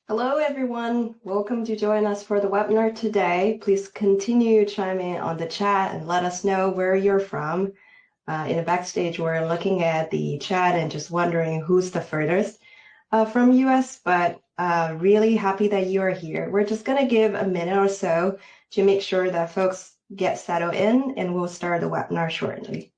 Hello, everyone. Welcome to join us for the webinar today. Please continue chiming in on the chat and let us know where you're from. In the backstage, we're looking at the chat and just wondering who's the furthest from US, but really happy that you are here. We're just going to give a minute or so to make sure that folks get settled in, and we'll start the webinar shortly.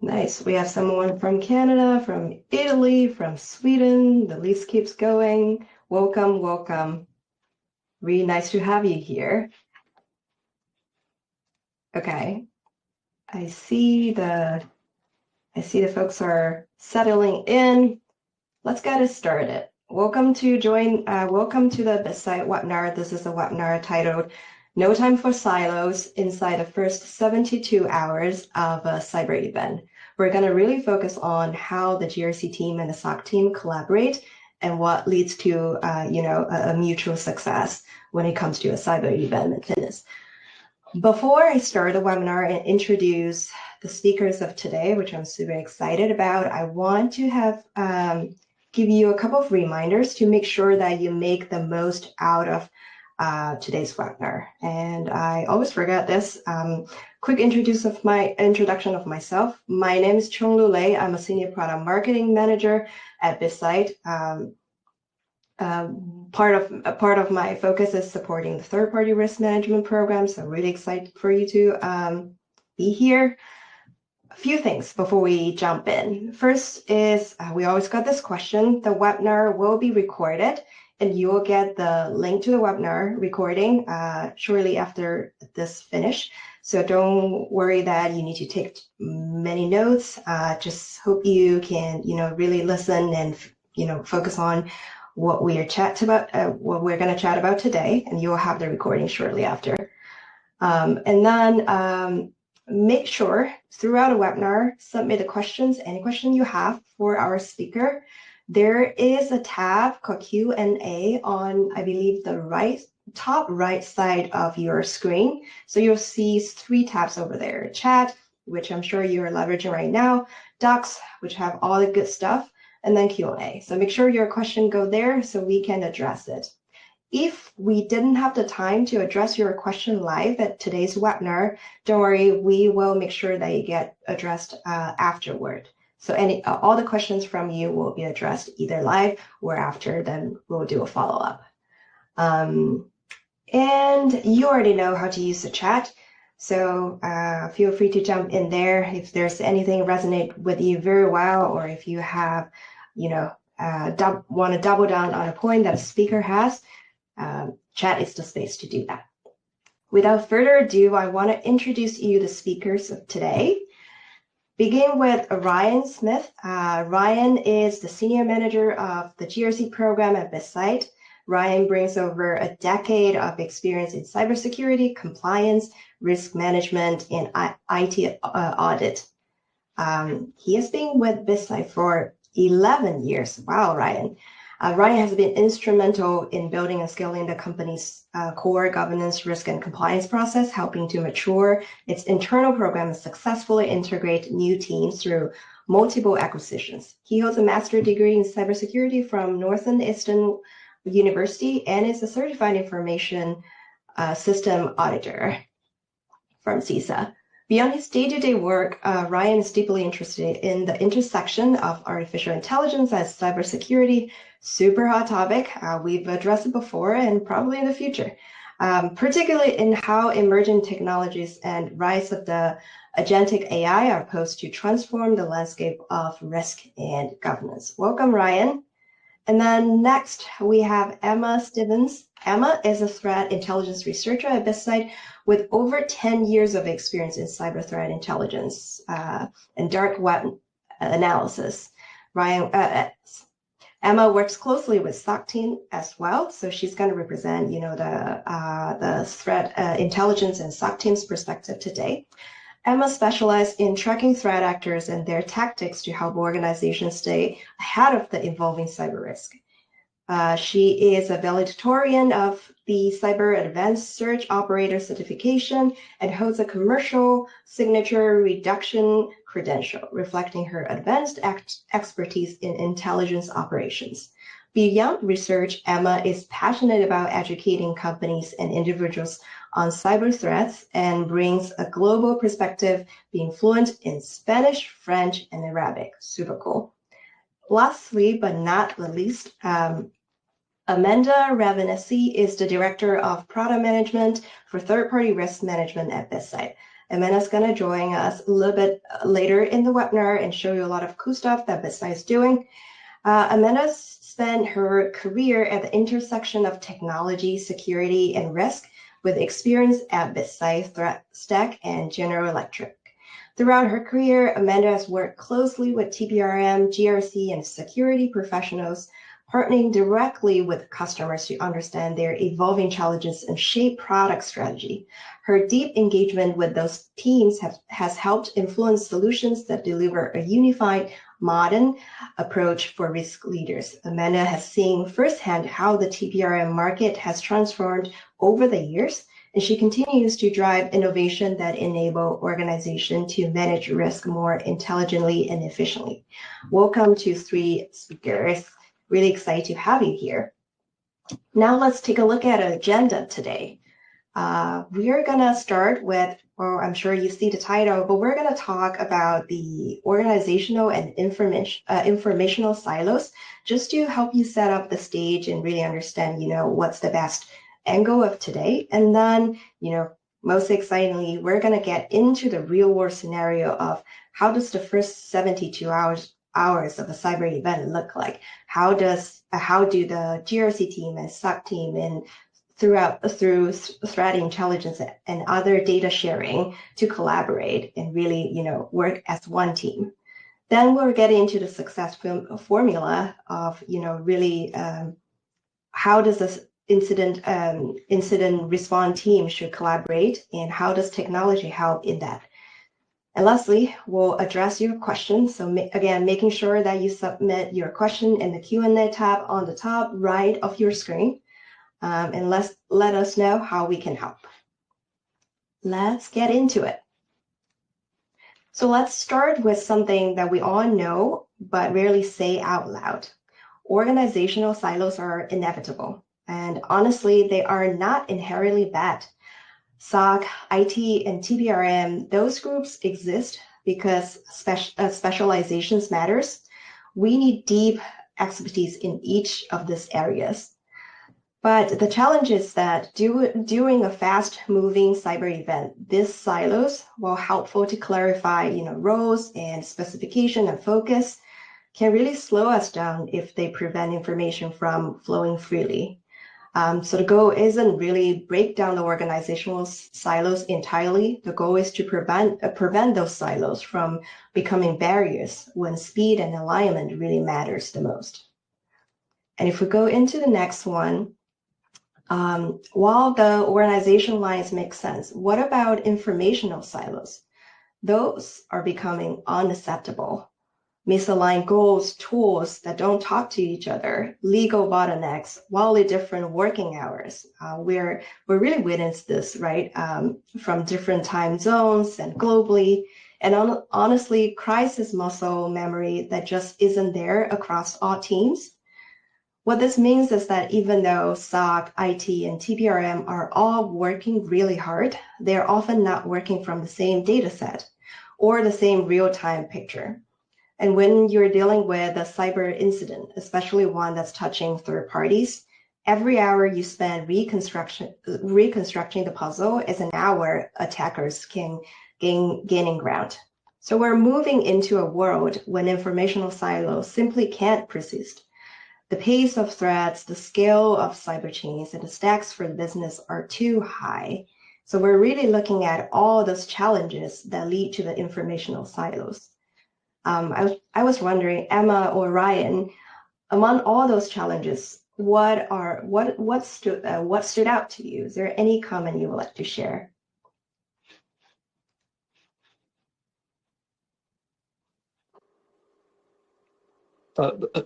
Nice. We have someone from Canada, from Italy, from Sweden. The list keeps going. Welcome, welcome. Really nice to have you here. Okay. I see the folks are settling in. Let's get it started. Welcome to the Bitsight webinar. This is a webinar titled No Time for Silos Inside the First 72 Hours of a Cyber Event. We're going to really focus on how the GRC team and the SOC team collaborate and what leads to a mutual success when it comes to a cyber event in fitness. Before I start the webinar and introduce the speakers of today, which I'm super excited about, I want to give you a couple of reminders to make sure that you make the most out of today's webinar. And I always forget this. Quick introduction of myself. My name is Chonglu Lei. I'm a senior product marketing manager at Bitsight. Part of my focus is supporting the third-party risk management program, so really excited for you to be here. A few things before we jump in. First is, we always got this question. The webinar will be recorded, and you will get the link to the webinar recording shortly after this finish. So don't worry that you need to take many notes. Just hope you can, really listen and, focus on what we're going to chat about today, and you'll have the recording shortly after. And then make sure throughout the webinar, submit the questions, any question you have for our speaker. There is a tab called Q&A on, I believe, the top right side of your screen. So you'll see 3 tabs over there: chat, which I'm sure you're leveraging right now, docs, which have all the good stuff, and then Q&A. So make sure your question go there so we can address it. If we didn't have the time to address your question live at today's webinar, don't worry, we will make sure that you get addressed afterward. So all the questions from you will be addressed either live or after, then we'll do a follow-up. And you already know how to use the chat. So feel free to jump in there if there's anything resonate with you very well, or if you have, want to double down on a point that a speaker has, chat is the space to do that. Without further ado, I want to introduce you the speakers of today. Begin with Ryan Smith. Ryan is the senior manager of the GRC program at Bitsight. Ryan brings over a decade of experience in cybersecurity, compliance, risk management, and IT audit. He has been with Bitsight for 11 years. Wow, Ryan. Ryan has been instrumental in building and scaling the company's core governance, risk, and compliance process, helping to mature its internal program and successfully integrate new teams through multiple acquisitions. He holds a master's degree in cybersecurity from Northeastern University and is a certified information system auditor from CISA. Beyond his day-to-day work, Ryan is deeply interested in the intersection of artificial intelligence and cybersecurity. Super hot topic. We've addressed it before and probably in the future, particularly in how emerging technologies and rise of the agentic AI are posed to transform the landscape of risk and governance. Welcome, Ryan. And then next, we have Emma Stevens. Emma is a threat intelligence researcher at Bitsight with over 10 years of experience in cyber threat intelligence and dark web analysis. Emma works closely with SOC team as well, so she's going to represent, the threat intelligence and SOC team's perspective today. Emma specialized in tracking threat actors and their tactics to help organizations stay ahead of the evolving cyber risk. She is a valedictorian of the Cyber Advanced Search Operator certification and holds a commercial signature reduction credential, reflecting her advanced expertise in intelligence operations. Beyond research, Emma is passionate about educating companies and individuals on cyber threats and brings a global perspective, being fluent in Spanish, French, and Arabic. Super cool. Lastly, but not the least, Amanda Ravenesi is the Director of Product Management for Third-Party Risk Management at Bitsight. Amanda's going to join us a little bit later in the webinar and show you a lot of cool stuff that Bitsight is doing. Amanda spent her career at the intersection of technology, security, and risk with experience at Bitsight, ThreatStack, and General Electric. Throughout her career, Amanda has worked closely with TPRM, GRC, and security professionals, partnering directly with customers to understand their evolving challenges and shape product strategy. Her deep engagement with those teams has helped influence solutions that deliver a unified, modern approach for risk leaders. Amanda has seen firsthand how the TPRM market has transformed over the years, and she continues to drive innovation that enable organizations to manage risk more intelligently and efficiently. Welcome to 3 speakers. Really excited to have you here. Now let's take a look at an agenda today. We are going to start with, well, I'm sure you see the title, but we're going to talk about the organizational and informational silos, just to help you set up the stage and really understand, what's the best angle of today. And then, most excitingly, we're going to get into the real world scenario of how does the first 72 hours of a cyber event look like? How do the GRC team and SOC team and through threat intelligence and other data sharing to collaborate and really, work as one team? Then we'll get into the success formula of, really how does this incident response team should collaborate, and how does technology help in that? And lastly, we'll address your questions. So again, making sure that you submit your question in the Q&A tab on the top right of your screen, and let us know how we can help. Let's get into it. So let's start with something that we all know, but rarely say out loud. Organizational silos are inevitable, and honestly, they are not inherently bad. SOC, IT, and TPRM, those groups exist because specializations matters. We need deep expertise in each of these areas. But the challenge is that during a fast-moving cyber event, these silos, while helpful to clarify, roles and specification and focus, can really slow us down if they prevent information from flowing freely. So the goal isn't really break down the organizational silos entirely. The goal is to prevent those silos from becoming barriers when speed and alignment really matters the most. And if we go into the next one, while the organizational lines make sense, what about informational silos? Those are becoming unacceptable. Misaligned goals, tools that don't talk to each other, legal bottlenecks, wildly different working hours. We're really witness this, right? From different time zones and globally. And honestly, crisis muscle memory that just isn't there across all teams. What this means is that even though SOC, IT, and TPRM are all working really hard, they're often not working from the same data set or the same real-time picture. And when you're dealing with a cyber incident, especially one that's touching third parties, every hour you spend reconstructing the puzzle is an hour attackers can gaining ground. So we're moving into a world when informational silos simply can't persist. The pace of threats, the scale of cyber chains, and the stakes for the business are too high. So we're really looking at all those challenges that lead to the informational silos. I was wondering, Emma or Ryan, Among all those challenges, what stood out to you? Is there any comment you would like to share?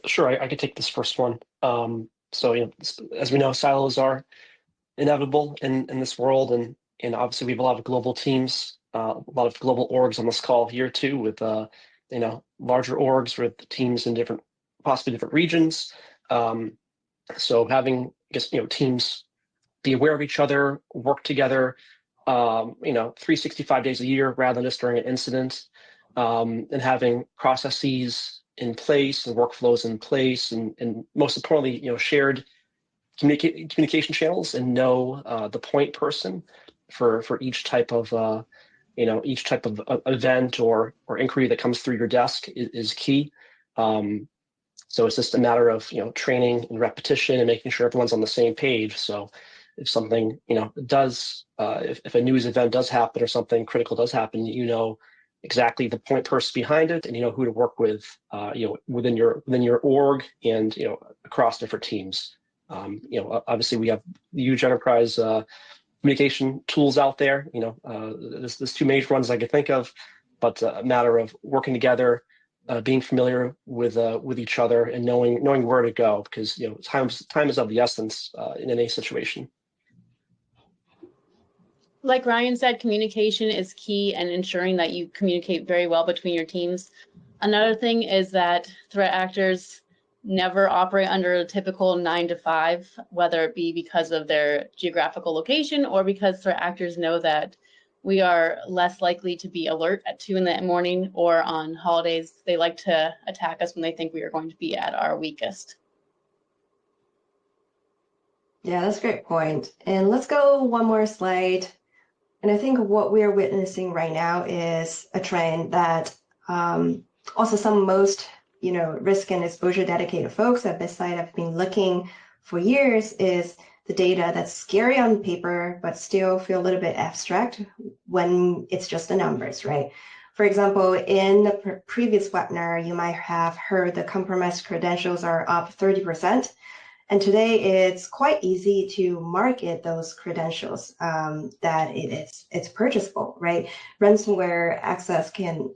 Sure, I could take this first one. So, as we know, silos are inevitable in this world, and obviously we have a lot of global teams, a lot of global orgs on this call here too, with larger orgs with teams in possibly different regions. So having, I guess, teams be aware of each other, work together, 365 days a year rather than just during an incident, and having processes in place and workflows in place, and most importantly, shared communication channels, and know the point person for each type of event or inquiry that comes through your desk is key. So it's just a matter of training and repetition and making sure everyone's on the same page. So if something does, if a news event does happen or something critical does happen, exactly the point person behind it, and who to work with, within your org and across different teams. Obviously we have huge enterprise communication tools out there. There's two major ones I could think of, but a matter of working together, being familiar with each other, and knowing where to go, because time is of the essence in any situation. Like Ryan said, communication is key, and ensuring that you communicate very well between your teams. Another thing is that threat actors never operate under a typical 9 to 5, whether it be because of their geographical location or because threat actors know that we are less likely to be alert at 2 in the morning, or on holidays, they like to attack us when they think we are going to be at our weakest. Yeah, that's a great point. And let's go one more slide. And I think what we're witnessing right now is a trend that also some most risk and exposure dedicated folks at Bitsight have been looking for years, is the data that's scary on paper but still feel a little bit abstract when it's just the numbers, right? For example, in the previous webinar, you might have heard the compromised credentials are up 30%. And today it's quite easy to market those credentials, that it's purchasable, right? Ransomware access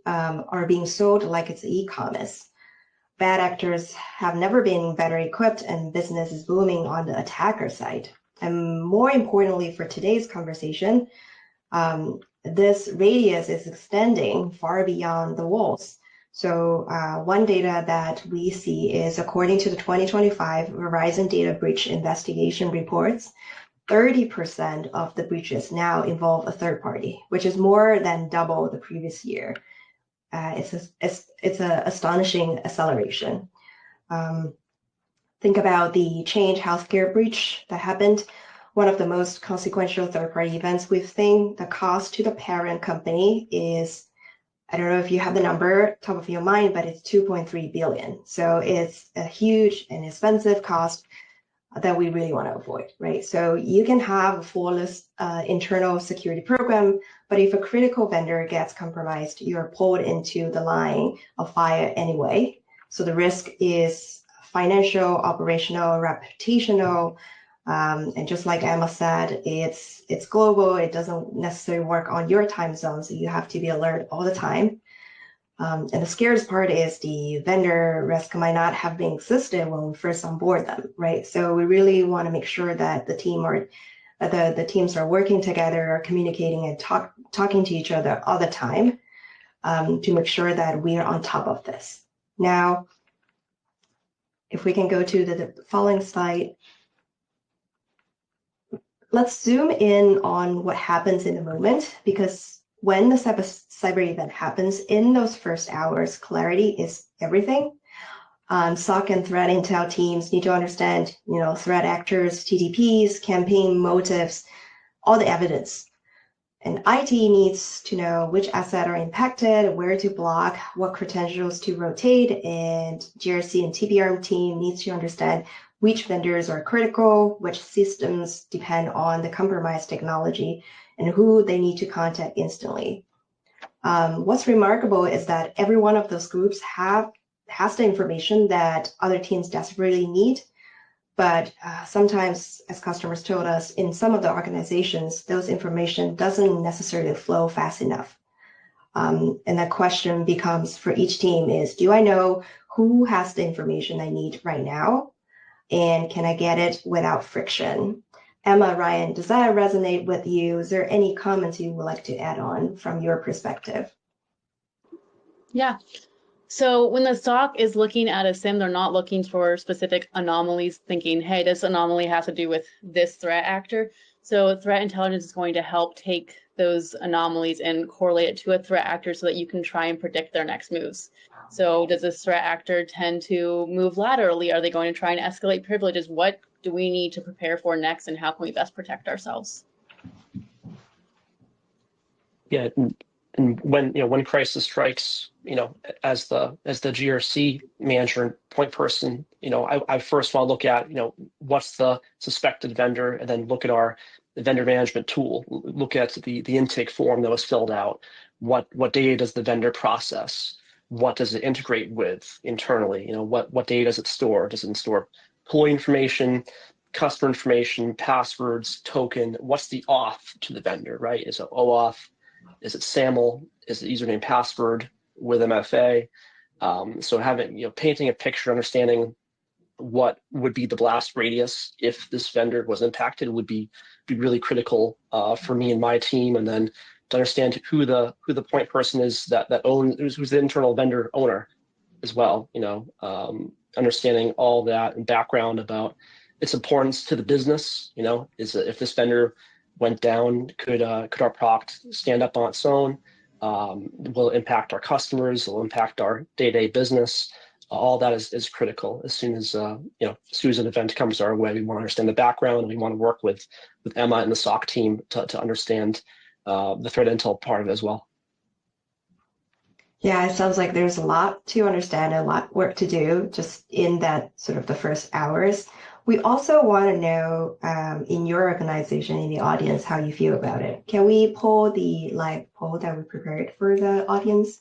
are being sold like it's e-commerce. Bad actors have never been better equipped, and business is booming on the attacker side. And more importantly for today's conversation, this radius is extending far beyond the walls. So one data that we see is, according to the 2025 Verizon Data Breach Investigation reports, 30% of the breaches now involve a third party, which is more than double the previous year. It's an astonishing acceleration. Think about the Change Healthcare breach that happened. One of the most consequential third-party events we've seen. The cost to the parent company is, I don't know if you have the number top of your mind, but it's 2.3 billion. So it's a huge and expensive cost that we really want to avoid, right? So you can have a flawless internal security program, but if a critical vendor gets compromised, you're pulled into the line of fire anyway. So the risk is financial, operational, reputational, and just like Emma said, it's global. It doesn't necessarily work on your time zone, so you have to be alert all the time. And the scariest part is the vendor risk might not have been existed when we first onboard them, right? So we really want to make sure that the teams are working together, are communicating and talking to each other all the time, to make sure that we are on top of this. Now, if we can go to the following slide. Let's zoom in on what happens in the moment, because when the cyber event happens, in those first hours, clarity is everything. SOC and threat intel teams need to understand, threat actors, TTPs, campaign motives, all the evidence. And IT needs to know which assets are impacted, where to block, what credentials to rotate, and GRC and TBRM team needs to understand which vendors are critical, which systems depend on the compromised technology, and who they need to contact instantly. What's remarkable is that every one of those groups have has the information that other teams desperately need. But sometimes, as customers told us, in some of the organizations, those information doesn't necessarily flow fast enough. And the question becomes for each team is, do I know who has the information I need right now? And can I get it without friction? Emma, Ryan, does that resonate with you? Is there any comments you would like to add on from your perspective? Yeah. So when the SOC is looking at a SIM, they're not looking for specific anomalies, thinking, hey, this anomaly has to do with this threat actor. So threat intelligence is going to help take those anomalies and correlate it to a threat actor so that you can try and predict their next moves. So does this threat actor tend to move laterally? Are they going to try and escalate privileges? What do we need to prepare for next, and how can we best protect ourselves? Yeah, and when crisis strikes, as the GRC manager and point person, I first want to look at what's the suspected vendor, and then look at our vendor management tool. Look at the intake form that was filled out. What data does the vendor process? What does it integrate with internally? What data does it store? Does it store employee information, customer information, passwords, token? What's the auth to the vendor, right? Is it OAuth? Is it SAML? Is it username password with MFA? So having, painting a picture, understanding what would be the blast radius if this vendor was impacted would be really critical for me and my team. And then to understand who the point person is that owns, who's the internal vendor owner as well. Understanding all that and background about its importance to the business. If this vendor went down, could our product stand up on its own? Will it impact our customers? Will it impact our day-to-day business? All that is critical. As soon as an event comes our way, we want to understand the background, and we want to work with Emma and the SOC team to understand the threat intel part of it as well. Yeah, it sounds like there's a lot to understand, a lot of work to do just in that sort of the first hours. We also want to know in your organization, in the audience, how you feel about it. Can we pull the live poll that we prepared for the audience?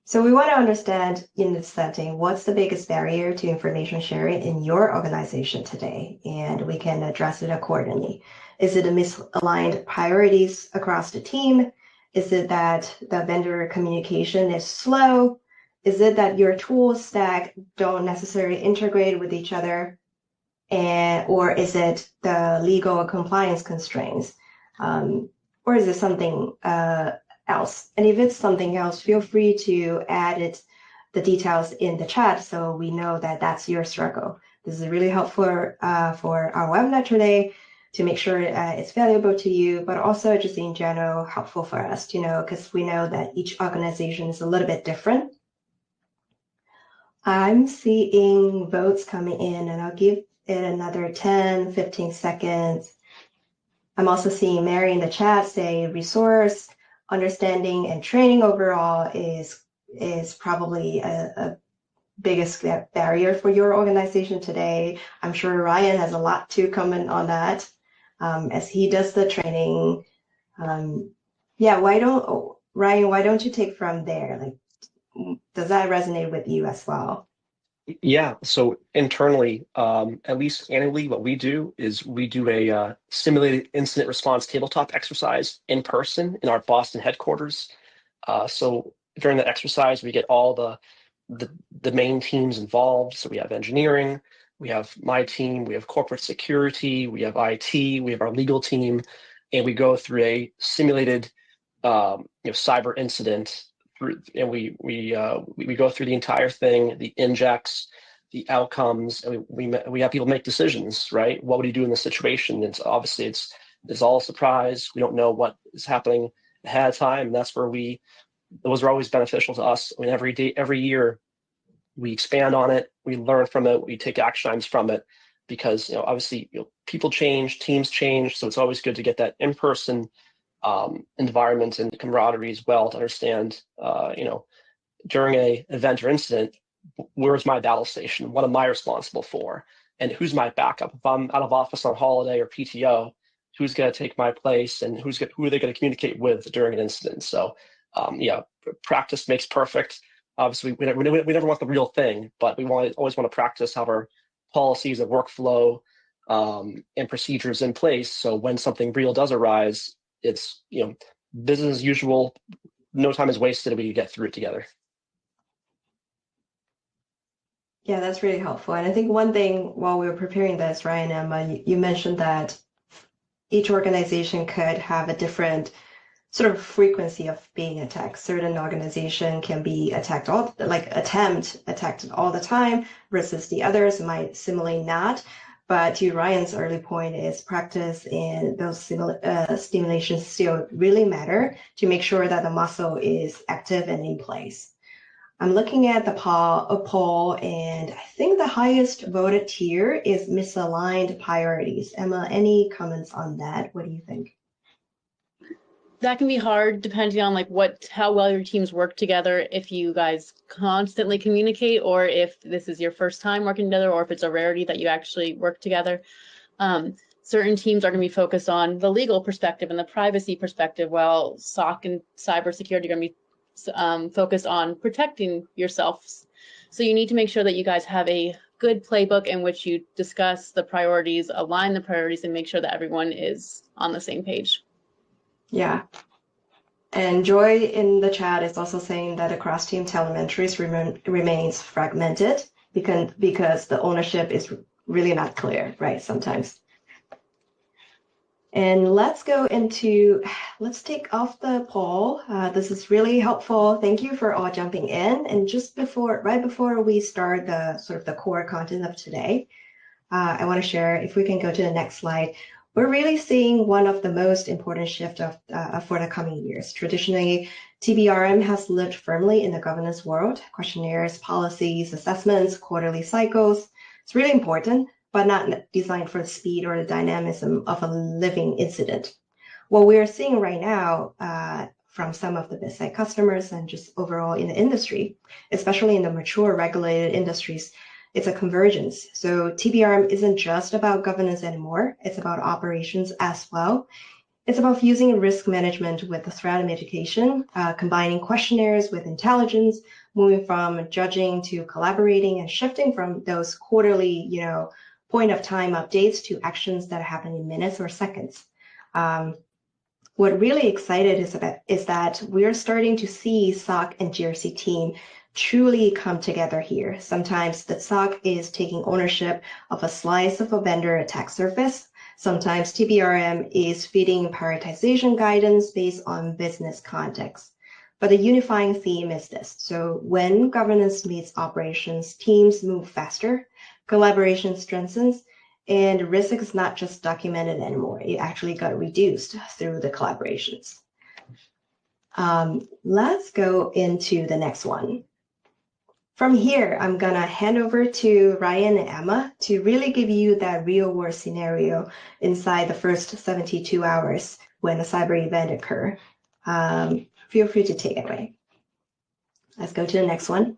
So we want to understand in this setting, what's the biggest barrier to information sharing in your organization today? And we can address it accordingly. Is it a misaligned priorities across the team? Is it that the vendor communication is slow? Is it that your tool stack don't necessarily integrate with each other? Or is it the legal or compliance constraints? Or is it something else? And if it's something else, feel free to add the details in the chat so we know that that's your struggle. This is really helpful for our webinar today to make sure it's valuable to you, but also just in general helpful for us to know, because we know that each organization is a little bit different. I'm seeing votes coming in, and I'll give it another 10, 15 seconds. I'm also seeing Mary in the chat say resource, understanding, and training overall is probably a biggest barrier for your organization today. I'm sure Ryan has a lot to comment on that as he does the training. Ryan, why don't you take from there? Like, does that resonate with you as well? Yeah, so internally, at least annually, what we do is we do a simulated incident response tabletop exercise in person in our Boston headquarters. So during that exercise, we get all the main teams involved. So we have engineering, we have my team, we have corporate security, we have IT, we have our legal team, and we go through a simulated cyber incident. And we go through the entire thing, the injects, the outcomes, and we have people make decisions, right? What would you do in this situation? It's obviously it's all a surprise. We don't know what is happening ahead of time, and that's where those are always beneficial to us. I mean, every year we expand on it, we learn from it, we take action items from it, because obviously people change, teams change, so it's always good to get that in-person environment and camaraderie as well to understand, during a event or incident, where's my battle station? What am I responsible for? And who's my backup? If I'm out of office on holiday or PTO, who's going to take my place, and who are they going to communicate with during an incident? So, practice makes perfect. Obviously, we never want the real thing, but we always want to practice have our policies and workflow and procedures in place. So when something real does arise, it's business as usual. No time is wasted, and we can get through it together. Yeah, that's really helpful. And I think one thing while we were preparing this, Ryan and Emma, you mentioned that each organization could have a different sort of frequency of being attacked. Certain organization can be attacked attacked all the time, versus the others might similarly not. But to Ryan's early point is practice and those stimulations still really matter to make sure that the muscle is active and in place. I'm looking at the poll, and I think the highest voted tier is misaligned priorities. Emma, any comments on that? What do you think? That can be hard depending on how well your teams work together, if you guys constantly communicate, or if this is your first time working together, or if it's a rarity that you actually work together. Certain teams are going to be focused on the legal perspective and the privacy perspective, while SOC and cybersecurity are going to be focused on protecting yourselves. So you need to make sure that you guys have a good playbook in which you discuss the priorities, align the priorities, and make sure that everyone is on the same page. Yeah. And Joy in the chat is also saying that across team telemetries remains fragmented because the ownership is really not clear, right? Sometimes. And let's take off the poll. This is really helpful. Thank you for all jumping in. And right before we start the core content of today, I want to share, if we can go to the next slide, we're really seeing one of the most important shifts for the coming years. Traditionally, TBRM has lived firmly in the governance world. Questionnaires, policies, assessments, quarterly cycles. It's really important, but not designed for the speed or the dynamism of a living incident. What we're seeing right now from some of the Bitsight customers and just overall in the industry, especially in the mature regulated industries, it's a convergence. So TBRM isn't just about governance anymore. It's about operations as well. It's about fusing risk management with the threat mitigation, combining questionnaires with intelligence, moving from judging to collaborating, and shifting from those quarterly, point of time updates to actions that happen in minutes or seconds. What really excited is that we're starting to see SOC and GRC team truly come together here. Sometimes the SOC is taking ownership of a slice of a vendor attack surface. Sometimes TBRM is feeding prioritization guidance based on business context. But the unifying theme is this. So when governance meets operations, teams move faster, collaboration strengthens, and risk is not just documented anymore. It actually got reduced through the collaborations. Let's go into the next one. From here, I'm going to hand over to Ryan and Emma to really give you that real world scenario inside the first 72 hours when a cyber event occurs. Feel free to take it away. Let's go to the next one.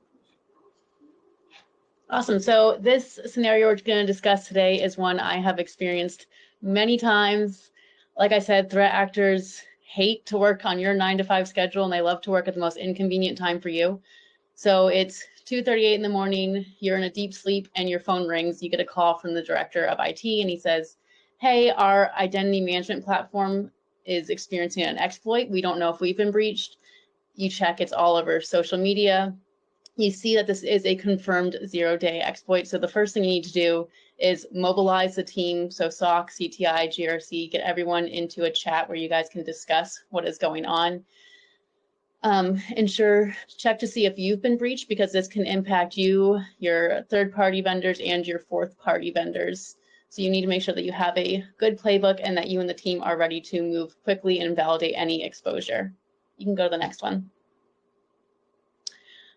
Awesome. So this scenario we're going to discuss today is one I have experienced many times. Like I said, threat actors hate to work on your 9-to-5 schedule, and they love to work at the most inconvenient time for you. So it's 2:38 in the morning, you're in a deep sleep, and your phone rings. You get a call from the director of IT, and he says, hey, our identity management platform is experiencing an exploit. We don't know if we've been breached. You check, it's all over social media. You see that this is a confirmed 0-day exploit. So the first thing you need to do is mobilize the team. So SOC, CTI, GRC, get everyone into a chat where you guys can discuss what is going on. Check to see if you've been breached, because this can impact you, your third-party vendors, and your fourth-party vendors. So you need to make sure that you have a good playbook and that you and the team are ready to move quickly and validate any exposure. You can go to the next one.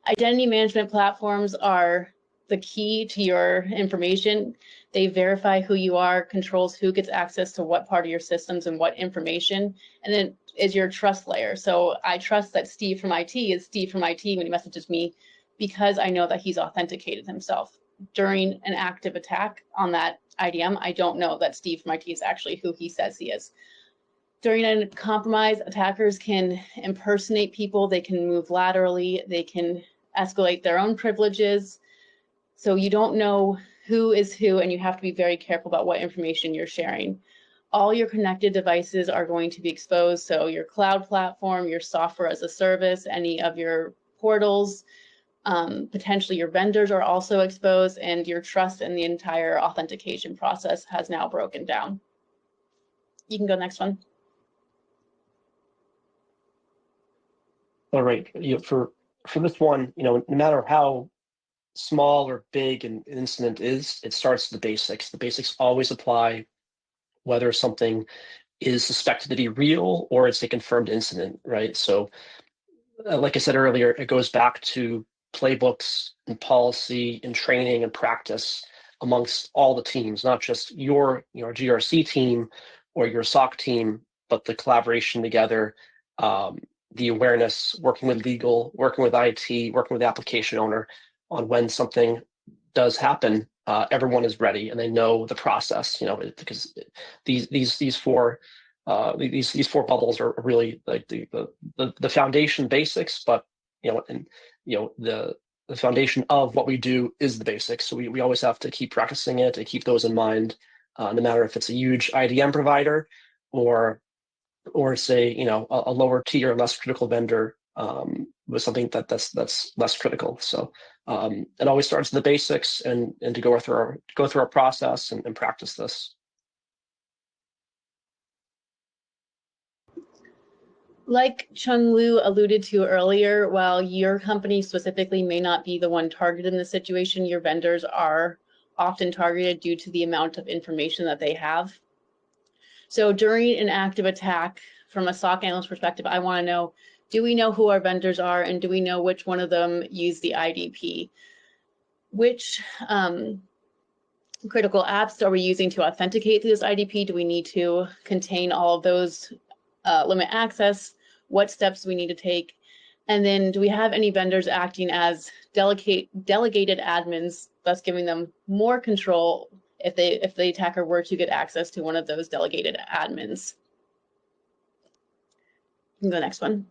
Identity management platforms are the key to your information. They verify who you are, controls who gets access to what part of your systems and what information, and then is your trust layer. So I trust that Steve from IT is Steve from IT when he messages me, because I know that he's authenticated himself. During an active attack on that IDM, I don't know that Steve from IT is actually who he says he is. During a compromise, attackers can impersonate people, they can move laterally, they can escalate their own privileges. So you don't know who is who, and you have to be very careful about what information you're sharing. All your connected devices are going to be exposed. So your cloud platform, your software as a service, any of your portals, potentially your vendors are also exposed, and your trust in the entire authentication process has now broken down. You can go next one. All right. For this one, no matter how small or big an incident is, it starts with the basics. The basics always apply, whether something is suspected to be real or it's a confirmed incident, right? So, like I said earlier, it goes back to playbooks and policy and training and practice amongst all the teams, not just your GRC team or your SOC team, but the collaboration together, the awareness, working with legal, working with IT, working with the application owner on when something does happen. Everyone is ready and they know the process, because these four bubbles are really like the foundation basics, but the foundation of what we do is the basics. So we always have to keep practicing it and keep those in mind, no matter if it's a huge IDM provider or say a lower tier, less critical vendor with something that's less critical. So it always starts with the basics and to go through our process and practice this. Like Chung Lu alluded to earlier, while your company specifically may not be the one targeted in the situation, your vendors are often targeted due to the amount of information that they have. So during an active attack, from a SOC analyst perspective, I want to know, do we know who our vendors are, and do we know which one of them use the IDP? Which critical apps are we using to authenticate through this IDP? Do we need to contain all of those, limit access? What steps do we need to take? And then do we have any vendors acting as delegated admins, thus giving them more control if the attacker were to get access to one of those delegated admins? You can go next one.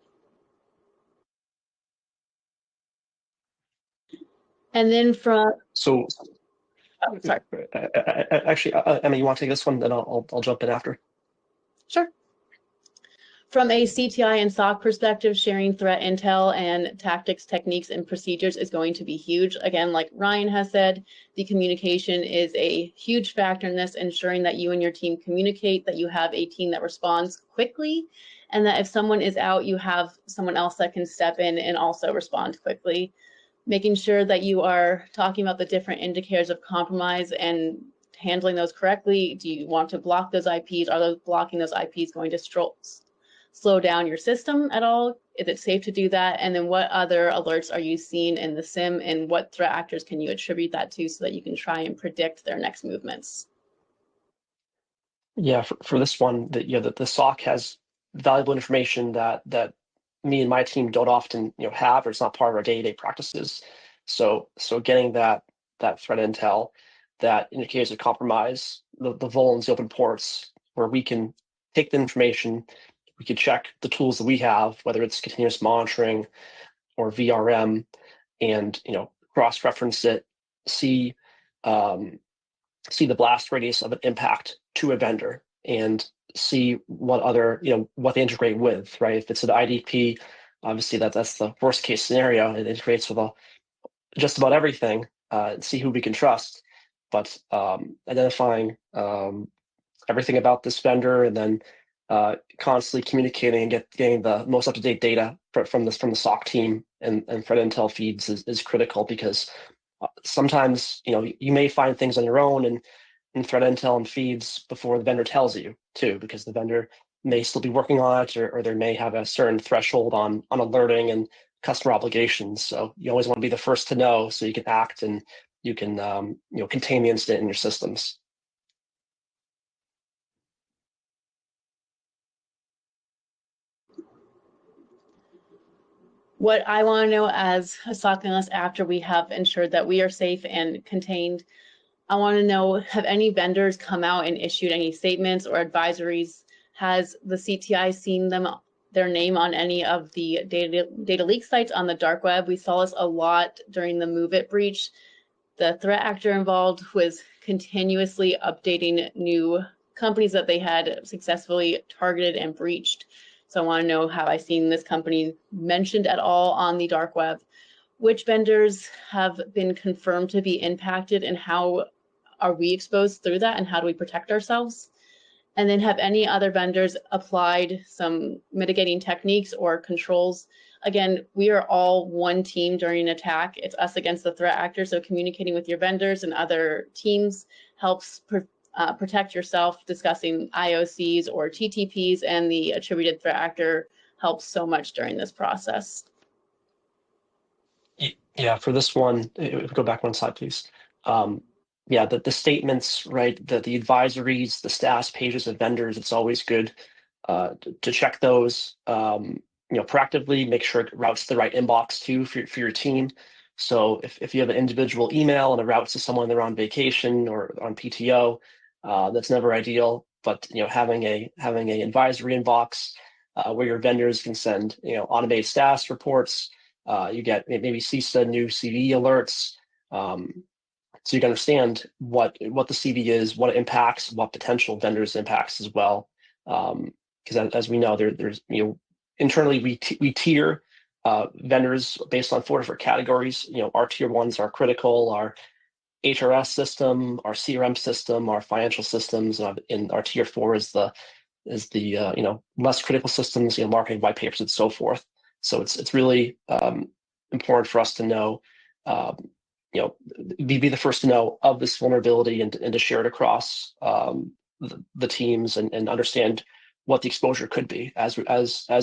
And then sorry. Actually, Emma, you want to take this one, then I'll jump in after. Sure. From a CTI and SOC perspective, sharing threat intel and tactics, techniques, and procedures is going to be huge. Again, like Ryan has said, the communication is a huge factor in this, ensuring that you and your team communicate, that you have a team that responds quickly, and that if someone is out, you have someone else that can step in and also respond quickly. Making sure that you are talking about the different indicators of compromise and handling those correctly. Do you want to block those IPs? Are blocking those IPs going to slow down your system at all? Is it safe to do that? And then what other alerts are you seeing in the SIM, and what threat actors can you attribute that to so that you can try and predict their next movements? Yeah, for this one, the SOC has valuable information that me and my team don't often have, or it's not part of our day-to-day practices. So getting that threat intel, that indicators of compromise, the vulns, the open ports, where we can take the information, we could check the tools that we have, whether it's continuous monitoring or VRM, and cross-reference it, see the blast radius of an impact to a vendor, and see what other what they integrate with, right? If it's an IDP, obviously that's the worst case scenario. It integrates with just about everything, and see who we can trust. But identifying everything about this vendor, and then constantly communicating and getting the most up-to-date data from the SOC team and threat intel feeds is critical, because sometimes you may find things on your own and threat intel and feeds before the vendor tells you too, because the vendor may still be working on it, or they may have a certain threshold on alerting and customer obligations. So you always want to be the first to know, so you can act and you can contain the incident in your systems. What I want to know as a SOC analyst, after we have ensured that we are safe and contained, I want to know, have any vendors come out and issued any statements or advisories? Has the CTI seen their name on any of the data leak sites on the dark web. We saw this a lot during the Move It breach. The threat actor involved was continuously updating new companies that they had successfully targeted and breached. So I want to know, have I seen this company mentioned at all on the dark web? Which vendors have been confirmed to be impacted, and how are we exposed through that, and how do we protect ourselves? And then have any other vendors applied some mitigating techniques or controls? Again, we are all one team during an attack. It's us against the threat actor. So communicating with your vendors and other teams helps protect yourself. Discussing IOCs or TTPs and the attributed threat actor helps so much during this process. Yeah, for this one, go back one slide, please. Yeah, the statements, right, the advisories, the status pages of vendors, it's always good to check those, proactively, make sure it routes to the right inbox too for your team. So if you have an individual email and it routes to someone they're on vacation or on PTO, that's never ideal. But having a advisory inbox where your vendors can send automated status reports, you get maybe CISA new CV alerts. So you can understand what the CV is, what it impacts, what potential vendors impacts as well. Because as we know, there's internally we tier vendors based on 4 different categories. Our tier 1s are critical, our HRS system, our CRM system, our financial systems, and our tier 4 is the less critical systems, marketing white papers and so forth. So it's really important for us to know. Be the first to know of this vulnerability and to share it across the teams and understand what the exposure could be. As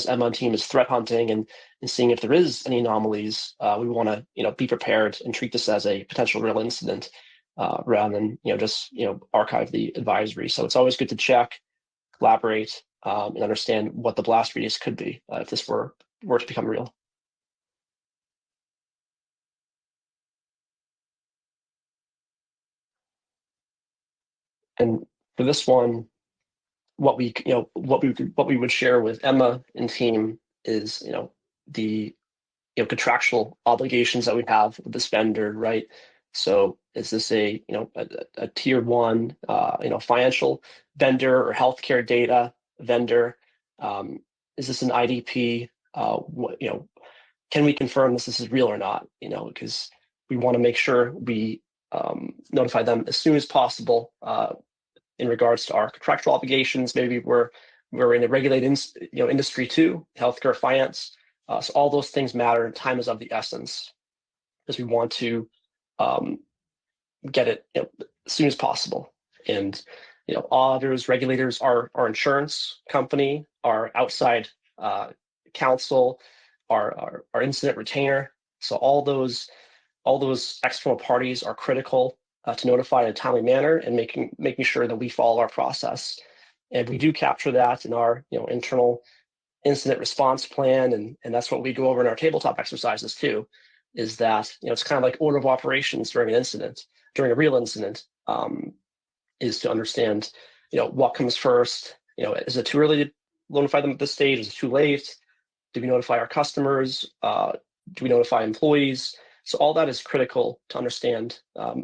Emma and team is threat hunting and seeing if there is any anomalies, we want to be prepared and treat this as a potential real incident rather than just archive the advisory. So it's always good to check, collaborate, and understand what the blast radius could be if this were to become real. And for this one, what we would share with Emma and team is the contractual obligations that we have with this vendor, right? So is this a tier 1 financial vendor or healthcare data vendor? Is this an IDP? Can we confirm this is real or not? Because we want to make sure we notify them as soon as possible in regards to our contractual obligations. Maybe we're in a regulated industry too, healthcare, finance. So all those things matter. Time is of the essence because we want to get it as soon as possible. And auditors, regulators, our insurance company, our outside counsel, our incident retainer. So all those external parties are critical to notify in a timely manner and making sure that we follow our process. And we do capture that in our internal incident response plan, and that's what we go over in our tabletop exercises too, is that it's kind of like order of operations during an incident, during a real incident, is to understand what comes first. Is it too early to notify them at this stage? Is it too late? Do we notify our customers? Do we notify employees? So all that is critical to understand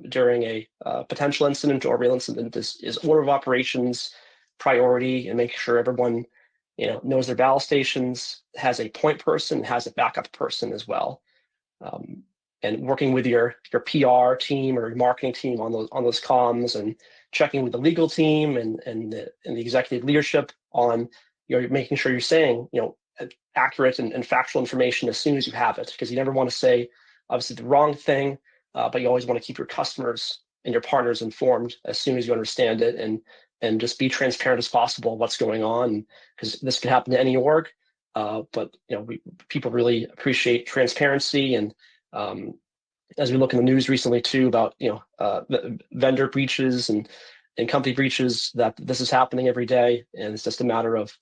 during a potential incident or real incident. Is order of operations priority, and make sure everyone knows their battle stations, has a point person, has a backup person as well, and working with your PR team or your marketing team on those comms, and checking with the legal team and the executive leadership on making sure you're saying accurate and factual information as soon as you have it, because you never want to say obviously the wrong thing, but you always want to keep your customers and your partners informed as soon as you understand it, and just be transparent as possible what's going on, because this could happen to any org. But people really appreciate transparency, and as we look in the news recently too about vendor breaches and company breaches, that this is happening every day, and it's just a matter of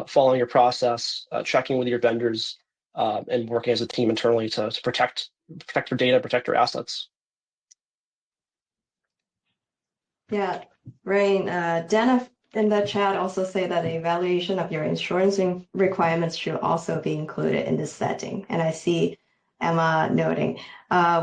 following your process, checking with your vendors, and working as a team internally to protect your data, protect your assets. Yeah, Rain, Dana in the chat also say that the evaluation of your insurance requirements should also be included in this setting. And I see Emma noting.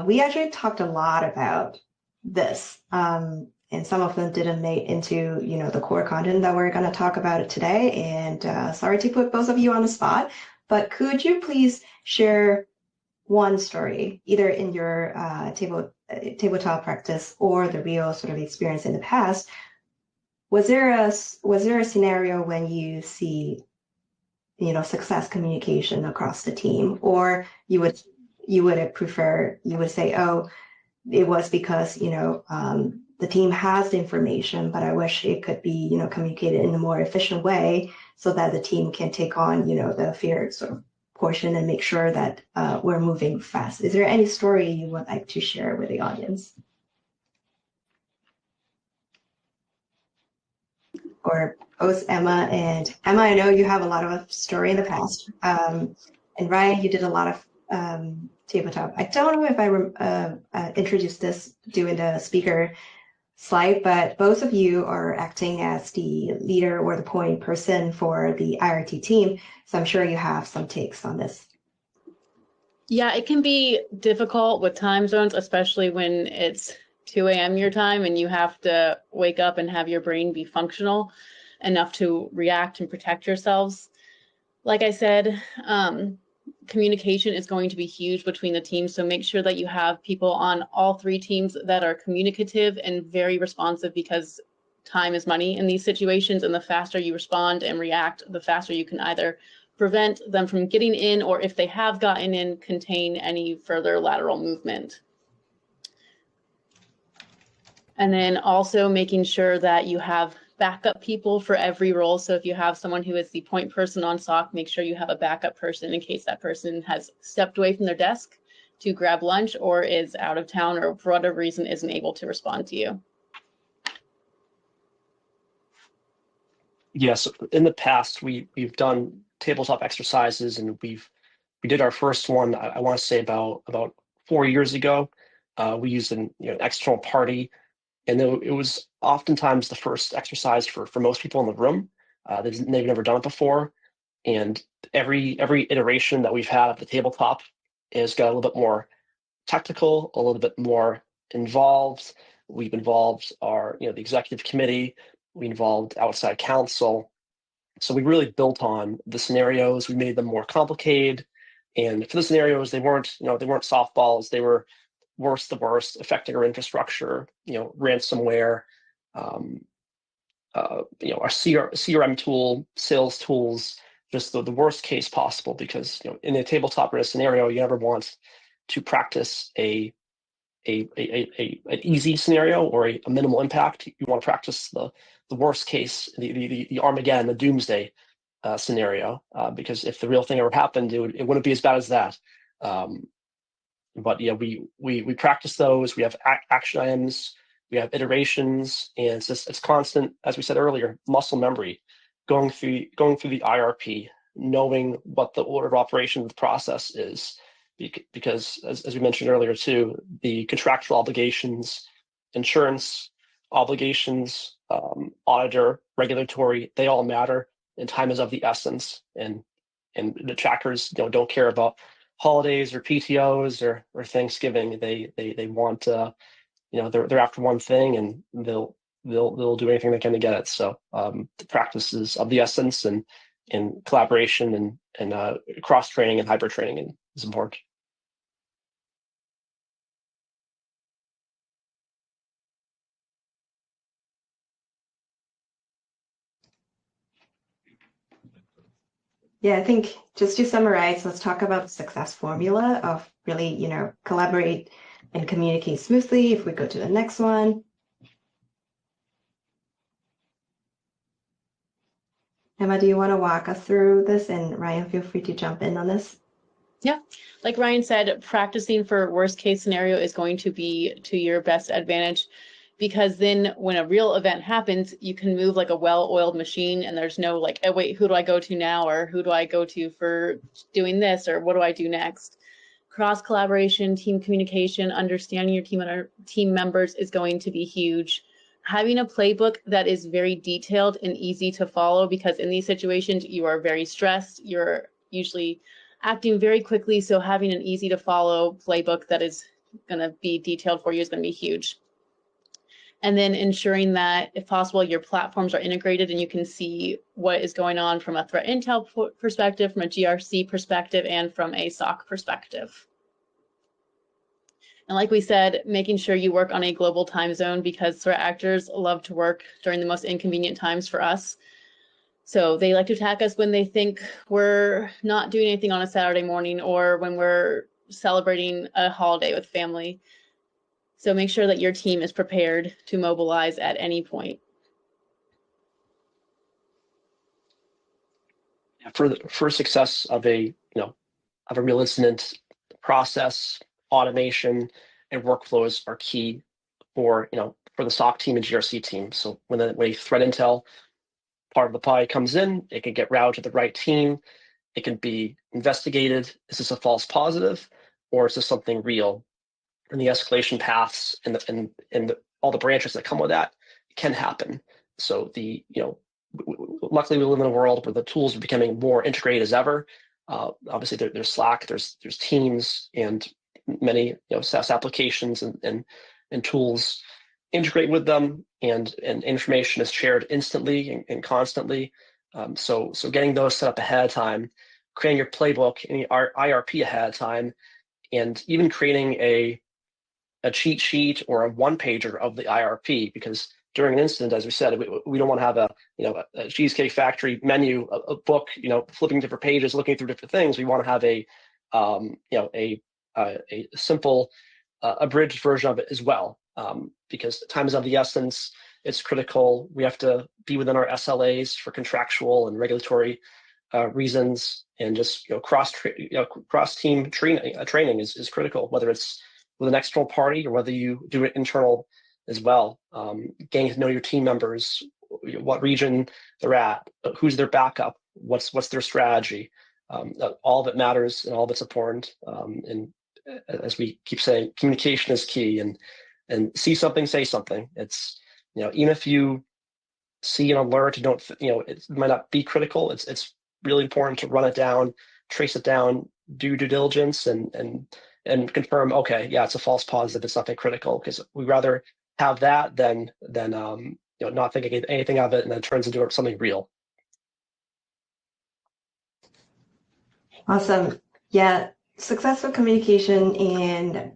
We actually talked a lot about this, and some of them didn't make into the core content that we're going to talk about it today. And sorry to put both of you on the spot, but could you please share one story, either in your tabletop practice or the real sort of experience in the past? Was there a scenario when you see success communication across the team, or you would say, oh, it was because the team has the information, but I wish it could be communicated in a more efficient way so that the team can take on the fear sort of portion and make sure that we're moving fast. Is there any story you would like to share with the audience? Or both Emma, I know you have a lot of story in the past. And Ryan, you did a lot of tabletop. I don't know if I introduced this during the speaker slide, but both of you are acting as the leader or the point person for the IRT team. So I'm sure you have some takes on this. Yeah, it can be difficult with time zones, especially when it's 2 a.m. your time and you have to wake up and have your brain be functional enough to react and protect yourselves. Like I said, communication is going to be huge between the teams. So make sure that you have people on all 3 teams that are communicative and very responsive, because time is money in these situations. And the faster you respond and react, the faster you can either prevent them from getting in, or if they have gotten in, contain any further lateral movement. And then also making sure that you have backup people for every role. So if you have someone who is the point person on SOC, make sure you have a backup person in case that person has stepped away from their desk to grab lunch or is out of town or for whatever reason isn't able to respond to you. Yes, in the past we've done tabletop exercises, and we did our first one. I want to say about 4 years ago. We used an external party. And it was oftentimes the first exercise for most people in the room. They've never done it before. And every iteration that we've had of the tabletop has got a little bit more technical, a little bit more involved. We've involved our, the executive committee. We involved outside counsel. So we really built on the scenarios. We made them more complicated. And for the scenarios, they weren't softballs. They were worst the worst, affecting our infrastructure, ransomware, our CRM tool, sales tools, just the worst case possible. Because in a tabletop risk scenario, you never want to practice an easy scenario or a minimal impact. You want to practice the worst case, the Armageddon, the doomsday scenario, because if the real thing ever happened, it wouldn't be as bad as that. But yeah, we practice those. We have action items, we have iterations, and it's constant, as we said earlier, muscle memory, going through the IRP, knowing what the order of operation of the process is, because as we mentioned earlier too, the contractual obligations, insurance obligations, auditor, regulatory, they all matter, and time is of the essence. And the trackers don't care about holidays or PTOs or Thanksgiving. They want they're after one thing, and they'll do anything they can to get it. So the practice is of the essence, and collaboration and cross training and hybrid training is important. Yeah, I think just to summarize, let's talk about the success formula of really, collaborate and communicate smoothly. If we go to the next one. Emma, do you want to walk us through this? And Ryan, feel free to jump in on this. Yeah, like Ryan said, practicing for worst case scenario is going to be to your best advantage, because then when a real event happens, you can move like a well-oiled machine, and there's no like, oh, wait, who do I go to now? Or who do I go to for doing this? Or what do I do next? Cross collaboration, team communication, understanding your team and our team members is going to be huge. having a playbook that is very detailed and easy to follow, because in these situations you are very stressed, you're usually acting very quickly, so having an easy to follow playbook that is going to be detailed for you is going to be huge. And then ensuring that, if possible, your platforms are integrated and you can see what is going on from a threat intel perspective, from a GRC perspective, and from a SOC perspective. And like we said, making sure you work on a global time zone, because threat actors love to work during the most inconvenient times for us. So they like to attack us when they think we're not doing anything on a Saturday morning or when we're celebrating a holiday with family. So make sure that your team is prepared to mobilize at any point. For success of a real incident, process, automation, and workflows are key for the SOC team and GRC team. So when a threat intel part of the pie comes in, it can get routed to the right team. It can be investigated. Is this a false positive, or is this something real? And the escalation paths and all the branches that come with that can happen. So luckily we live in a world where the tools are becoming more integrated as ever. Obviously there's Slack, there's Teams, and many SaaS applications and tools integrate with them, and information is shared instantly and constantly. So getting those set up ahead of time, creating your playbook and your IRP ahead of time, and even creating a cheat sheet or a one-pager of the IRP, because during an incident, as we said, we don't want to have a Cheesecake Factory menu, a book, flipping different pages, looking through different things. We want to have a simple, abridged version of it as well, because time is of the essence. It's critical. We have to be within our SLAs for contractual and regulatory reasons, and just cross team training is critical, whether it's with an external party or whether you do it internal as well. Getting to know your team members, what region they're at, who's their backup, what's their strategy. All of it matters and all of it's important. And as we keep saying, communication is key. And see something, say something. It's even if you see an alert, it might not be critical. It's really important to run it down, trace it down, do due diligence, and confirm, okay, yeah, it's a false positive, it's nothing critical, because we'd rather have that than not thinking anything of it and then it turns into something real. Awesome. Yeah, successful communication, a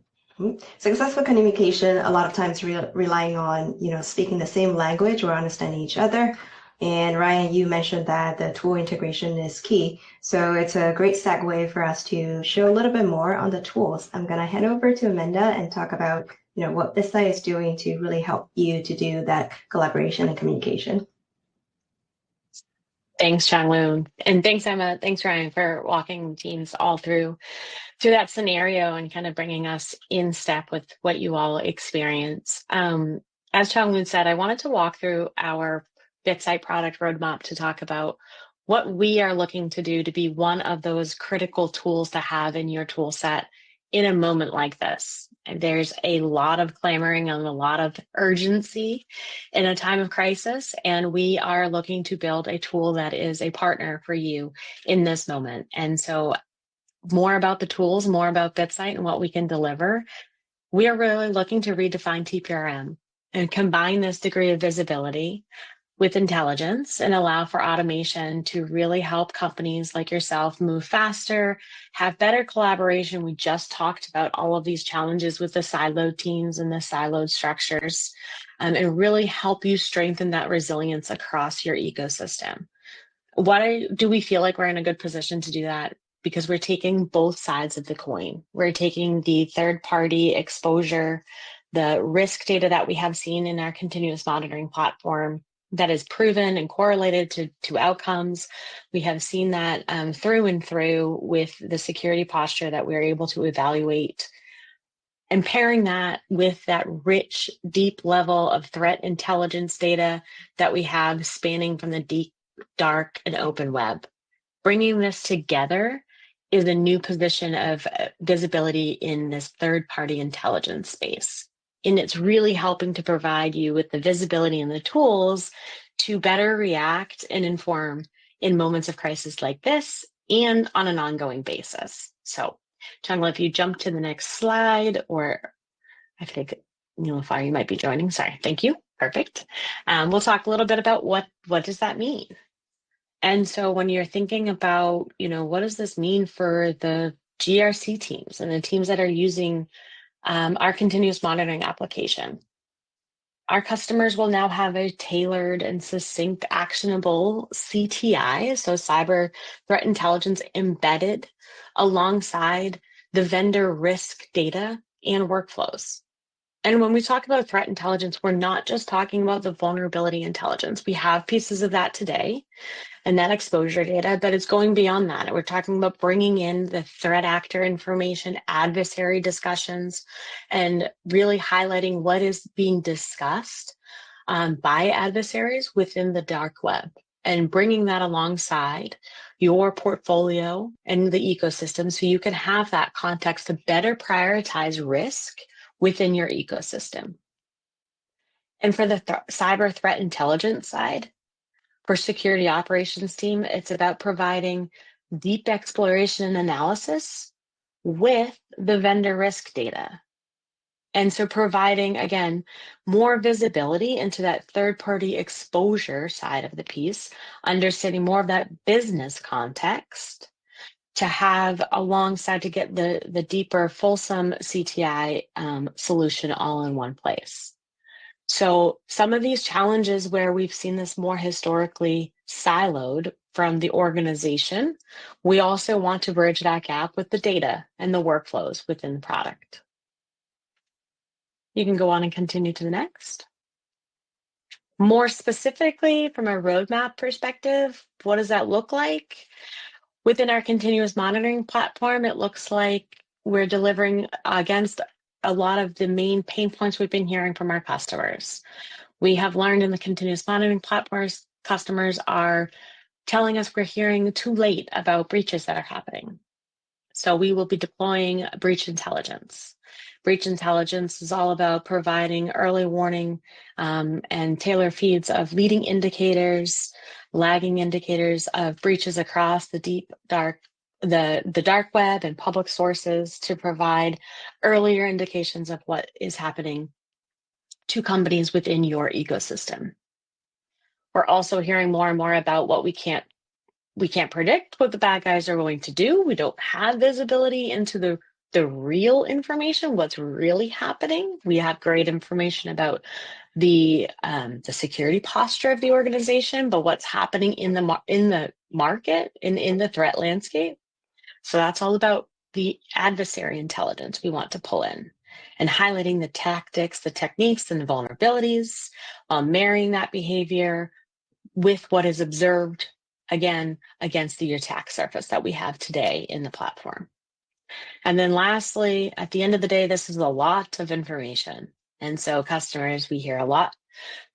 lot of times relying on, speaking the same language or understanding each other. And Ryan, you mentioned that the tool integration is key. So it's a great segue for us to show a little bit more on the tools. I'm going to hand over to Amanda and talk about, what Bitsight is doing to really help you to do that collaboration and communication. Thanks, Changloon. And thanks, Emma. Thanks, Ryan, for walking teams all through that scenario and kind of bringing us in step with what you all experience. As Changloon said, I wanted to walk through our Bitsight product roadmap to talk about what we are looking to do to be one of those critical tools to have in your tool set in a moment like this. And there's a lot of clamoring and a lot of urgency in a time of crisis, and we are looking to build a tool that is a partner for you in this moment. And so more about the tools, more about Bitsight and what we can deliver. We are really looking to redefine TPRM and combine this degree of visibility with intelligence and allow for automation to really help companies like yourself move faster, have better collaboration. We just talked about all of these challenges with the siloed teams and the siloed structures, and really help you strengthen that resilience across your ecosystem. Why do we feel like we're in a good position to do that? Because we're taking both sides of the coin. We're taking the third-party exposure, the risk data that we have seen in our continuous monitoring platform that is proven and correlated to outcomes. We have seen that through and through with the security posture that we're able to evaluate, and pairing that with that rich, deep level of threat intelligence data that we have spanning from the deep, dark, and open web. Bringing this together is a new position of visibility in this third-party intelligence space. And it's really helping to provide you with the visibility and the tools to better react and inform in moments of crisis like this and on an ongoing basis. So, Changla, if you jump to the next slide, or I think Nilafar, you might be joining. Sorry, thank you. Perfect. We'll talk a little bit about what does that mean. And so when you're thinking about, what does this mean for the GRC teams and the teams that are using our continuous monitoring application, our customers will now have a tailored and succinct actionable CTI, so cyber threat intelligence, embedded alongside the vendor risk data and workflows. And when we talk about threat intelligence, we're not just talking about the vulnerability intelligence. We have pieces of that today and that exposure data, but it's going beyond that. We're talking about bringing in the threat actor information, adversary discussions, and really highlighting what is being discussed by adversaries within the dark web, and bringing that alongside your portfolio and the ecosystem so you can have that context to better prioritize risk within your ecosystem. And for the cyber threat intelligence side, for security operations team, it's about providing deep exploration and analysis with the vendor risk data. And so providing, again, more visibility into that third-party exposure side of the piece, understanding more of that business context to have alongside to get the deeper, fulsome CTI solution all in one place. So some of these challenges where we've seen this more historically siloed from the organization, we also want to bridge that gap with the data and the workflows within the product. You can go on and continue to the next. More specifically, from a roadmap perspective, what does that look like? Within our continuous monitoring platform, it looks like we're delivering against a lot of the main pain points we've been hearing from our customers. We have learned in the continuous monitoring platforms, customers are telling us we're hearing too late about breaches that are happening. So we will be deploying breach intelligence. Breach intelligence is all about providing early warning and tailor feeds of leading indicators, lagging indicators of breaches across the dark web and public sources to provide earlier indications of what is happening to companies within your ecosystem. We're also hearing more and more about what we can't predict what the bad guys are going to do. We don't have visibility into the real information, what's really happening. We have great information about the security posture of the organization, but what's happening in the market and in the threat landscape. So that's all about the adversary intelligence we want to pull in and highlighting the tactics, the techniques, and the vulnerabilities, marrying that behavior with what is observed, again, against the attack surface that we have today in the platform. And then lastly, at the end of the day, this is a lot of information. And so customers, we hear a lot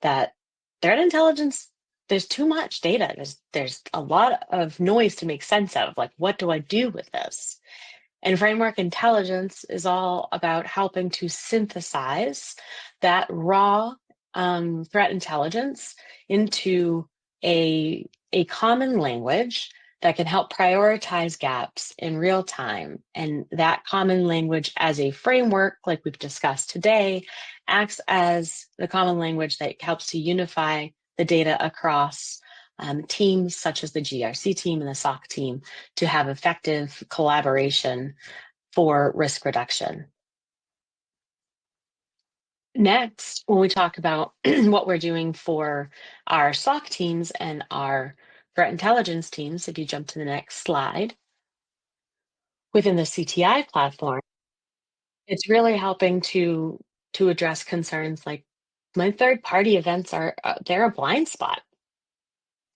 that threat intelligence, there's too much data. There's a lot of noise to make sense of, like, what do I do with this? And framework intelligence is all about helping to synthesize that raw threat intelligence into a common language that can help prioritize gaps in real time. And that common language as a framework, like we've discussed today, acts as the common language that helps to unify the data across teams such as the GRC team and the SOC team to have effective collaboration for risk reduction. Next, when we talk about what we're doing for our SOC teams and our threat intelligence teams, if you jump to the next slide, within the CTI platform, it's really helping to address concerns like my third-party events they're a blind spot.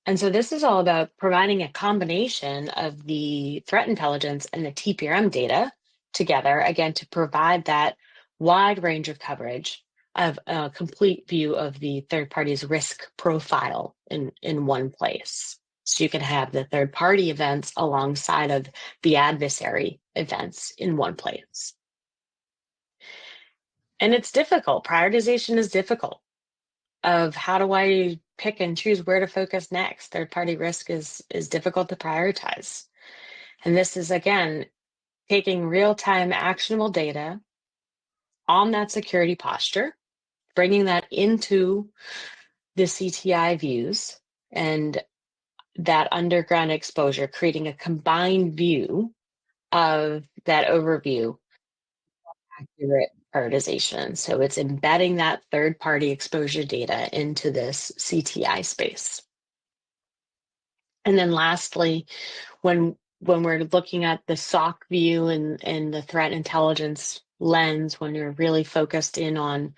And so this is all about providing a combination of the threat intelligence and the TPRM data together, again, to provide that wide range of coverage of a complete view of the third party's risk profile in one place. So you can have the third party events alongside of the adversary events in one place. And it's difficult. Prioritization is difficult. Of how do I pick and choose where to focus next? Third-party risk is difficult to prioritize. And this is, again, taking real-time actionable data on that security posture, bringing that into the CTI views and that underground exposure, creating a combined view of that overview, accurate prioritization. So it's embedding that third-party exposure data into this CTI space. And then lastly, when we're looking at the SOC view and the threat intelligence lens, when you're really focused in on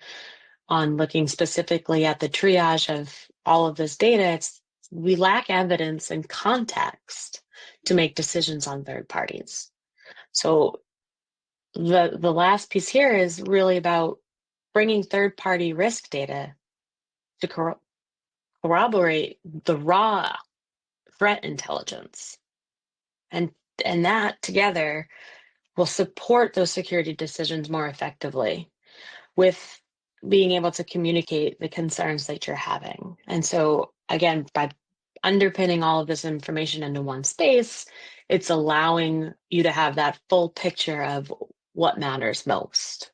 looking specifically at the triage of all of this data, we lack evidence and context to make decisions on third parties. So the last piece here is really about bringing third-party risk data to corroborate the raw threat intelligence. And that together will support those security decisions more effectively with being able to communicate the concerns that you're having. And so again, by underpinning all of this information into one space, it's allowing you to have that full picture of what matters most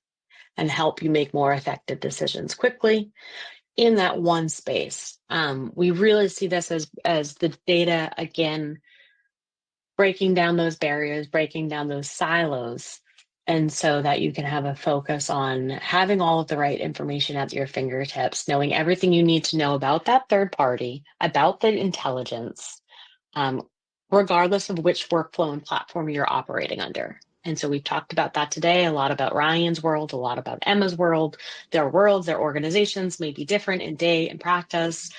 and help you make more effective decisions quickly in that one space. We really see this as the data, again, breaking down those barriers, breaking down those silos, and so that you can have a focus on having all of the right information at your fingertips, knowing everything you need to know about that third party, about the intelligence, regardless of which workflow and platform you're operating under. And so we've talked about that today, a lot about Ryan's world, a lot about Emma's world. Their worlds, their organizations may be different in day and practice,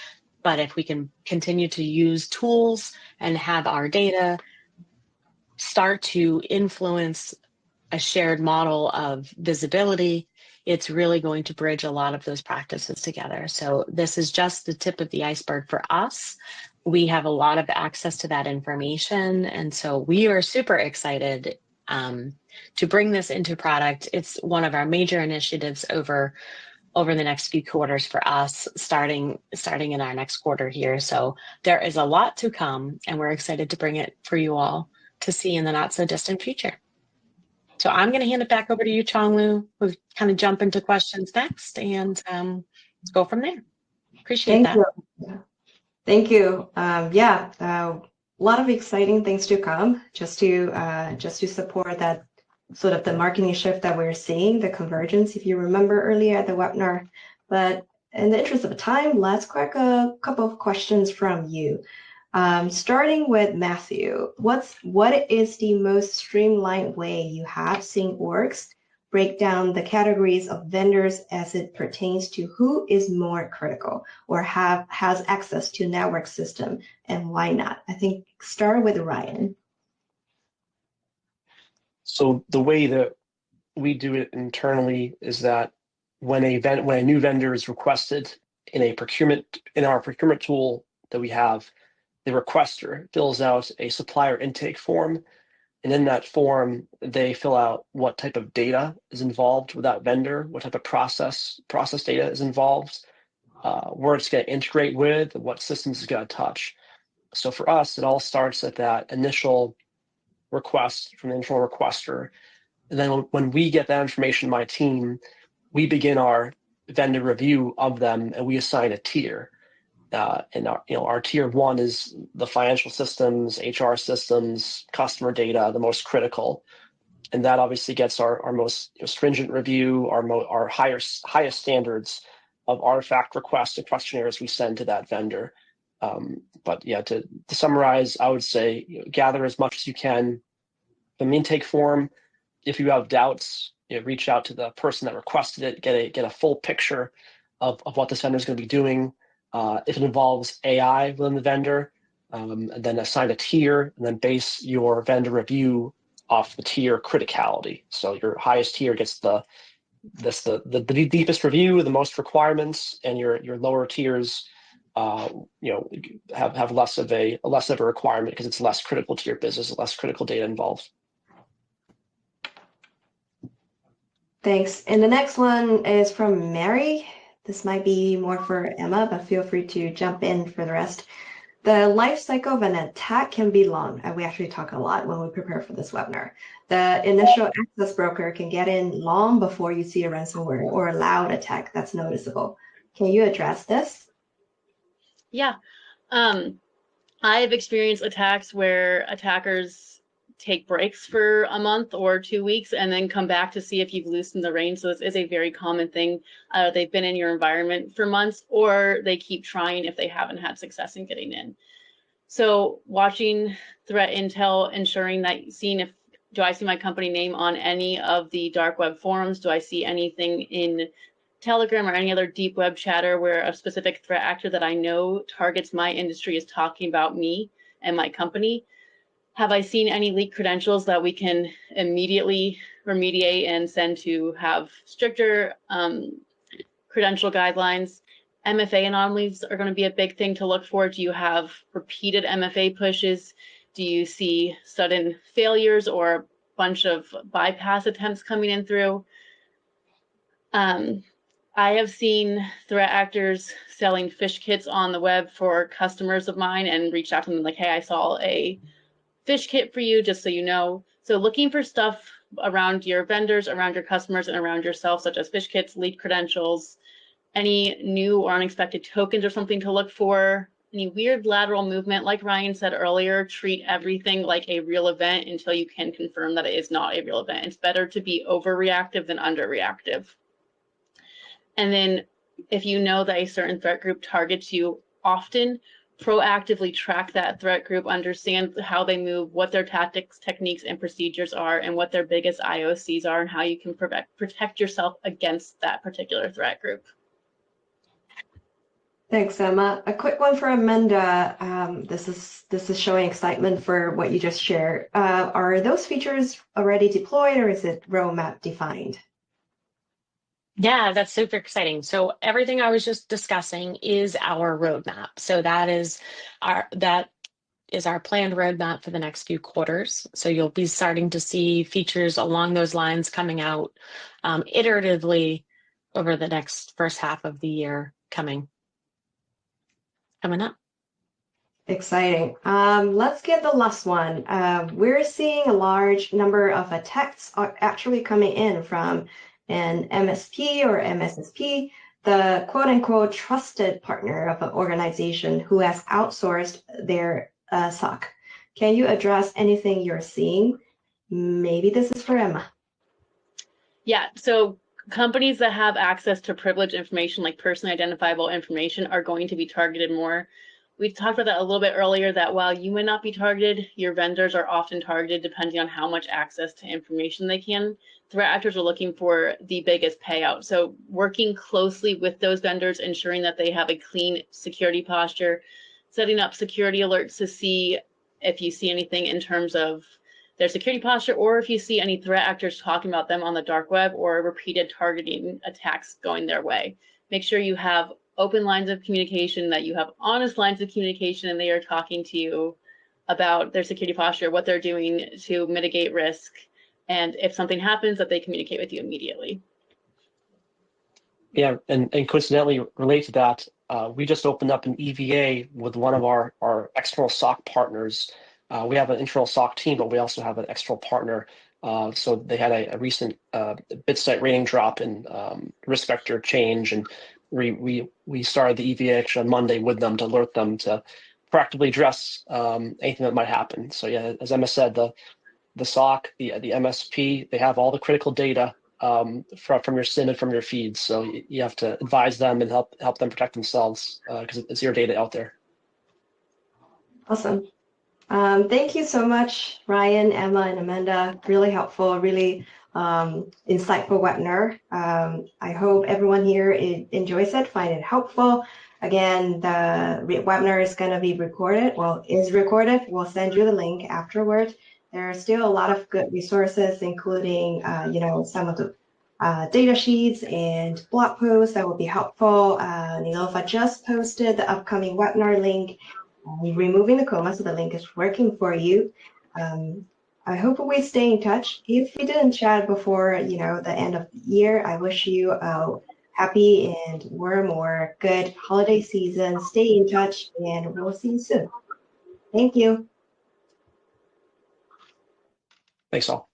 but if we can continue to use tools and have our data start to influence a shared model of visibility, it's really going to bridge a lot of those practices together. So this is just the tip of the iceberg for us. We have a lot of access to that information. And so we are super excited to bring this into product. It's one of our major initiatives over the next few quarters for us, starting in our next quarter here. So there is a lot to come, and we're excited to bring it for you all to see in the not so distant future. So I'm going to hand it back over to you, Chonglu. We'll kind of jump into questions next and go from there. Appreciate that. You. Thank you. A lot of exciting things to come just to support that sort of the marketing shift that we're seeing, the convergence, if you remember earlier at the webinar. But in the interest of time, let's crack a couple of questions from you. Starting with Matthew, what is the most streamlined way you have seen orgs break down the categories of vendors as it pertains to who is more critical or has access to network system and why not? I think start with Ryan. So the way that we do it internally is that when a new vendor is requested in our procurement tool that we have, the requester fills out a supplier intake form, and in that form, they fill out what type of data is involved with that vendor, what type of process data is involved, where it's going to integrate with, what systems it's going to touch. So for us, it all starts at that initial request from the initial requester. And then when we get that information, my team, we begin our vendor review of them, and we assign a tier. And our tier 1 is the financial systems, HR systems, customer data, the most critical, and that obviously gets our most stringent review, our highest standards of artifact requests and questionnaires we send to that vendor. But yeah, to summarize, I would say gather as much as you can from the intake form. If you have doubts, reach out to the person that requested it, get a full picture of what this vendor is going to be doing. If it involves AI within the vendor, and then assign a tier, and then base your vendor review off the tier criticality. So your highest tier gets the deepest review, the most requirements, and your lower tiers, have less of a requirement because it's less critical to your business, less critical data involved. Thanks. And the next one is from Mary. This might be more for Emma, but feel free to jump in for the rest. The life cycle of an attack can be long, and we actually talk a lot when we prepare for this webinar. The initial access broker can get in long before you see a ransomware or a loud attack that's noticeable. Can you address this? Yeah. I've experienced attacks where attackers take breaks for a month or 2 weeks and then come back to see if you've loosened the range. So this is a very common thing. They've been in your environment for months, or they keep trying if they haven't had success in getting in. So watching threat intel, ensuring that seeing if, do I see my company name on any of the dark web forums? Do I see anything in Telegram or any other deep web chatter where a specific threat actor that I know targets my industry is talking about me and my company? Have I seen any leaked credentials that we can immediately remediate and send to have stricter credential guidelines? MFA anomalies are going to be a big thing to look for. Do you have repeated MFA pushes? Do you see sudden failures or a bunch of bypass attempts coming in through? I have seen threat actors selling fish kits on the web for customers of mine and reached out to them like, hey, I saw a fish kit for you, just so you know. So looking for stuff around your vendors, around your customers, and around yourself, such as fish kits, leaked credentials, any new or unexpected tokens or something to look for, any weird lateral movement. Like Ryan said earlier, treat everything like a real event until you can confirm that it is not a real event. It's better to be overreactive than underreactive. And then if you know that a certain threat group targets you often, proactively track that threat group, understand how they move, what their tactics, techniques, and procedures are, and what their biggest IOCs are, and how you can protect yourself against that particular threat group. Thanks, Emma. A quick one for Amanda. This is showing excitement for what you just shared. Are those features already deployed, or is it roadmap defined? Yeah, that's super exciting. So everything I was just discussing is our roadmap. So that is our planned roadmap for the next few quarters. So you'll be starting to see features along those lines coming out iteratively over the next first half of the year coming up. Exciting. Let's get the last one. We're seeing a large number of attacks are actually coming in from an MSP or MSSP, the quote unquote trusted partner of an organization who has outsourced their SOC. Can you address anything you're seeing? Maybe this is for Emma. Yeah, so companies that have access to privileged information, like personally identifiable information, are going to be targeted more. We talked about that a little bit earlier, that while you may not be targeted, your vendors are often targeted depending on how much access to information they can. Threat actors are looking for the biggest payout. So working closely with those vendors, ensuring that they have a clean security posture, setting up security alerts to see if you see anything in terms of their security posture, or if you see any threat actors talking about them on the dark web or repeated targeting attacks going their way. Make sure you have open lines of communication, that you have honest lines of communication, and they are talking to you about their security posture, what they're doing to mitigate risk, and if something happens, that they communicate with you immediately. Yeah, and coincidentally related to that, we just opened up an EVA with one of our external SOC partners. We have an internal SOC team, but we also have an external partner. So they had a recent Bitsight rating drop in risk vector change, and we started the EVA actually on Monday with them to alert them to proactively address anything that might happen. So yeah, as Emma said, the SOC, the MSP, they have all the critical data from your SIM and from your feeds. So you have to advise them and help them protect themselves because it's your data out there. Awesome. Thank you so much, Ryan, Emma, and Amanda. Really helpful, really insightful webinar. I hope everyone here enjoys it, find it helpful. Again, the webinar is going to be recorded. Well, is recorded. We'll send you the link afterward. There are still a lot of good resources, including some of the data sheets and blog posts that will be helpful. Nilofa just posted the upcoming webinar link. Removing the comma, so the link is working for you. I hope we stay in touch. If we didn't chat before, the end of the year, I wish you a happy and warm or good holiday season. Stay in touch, and we'll see you soon. Thank you. Thanks all.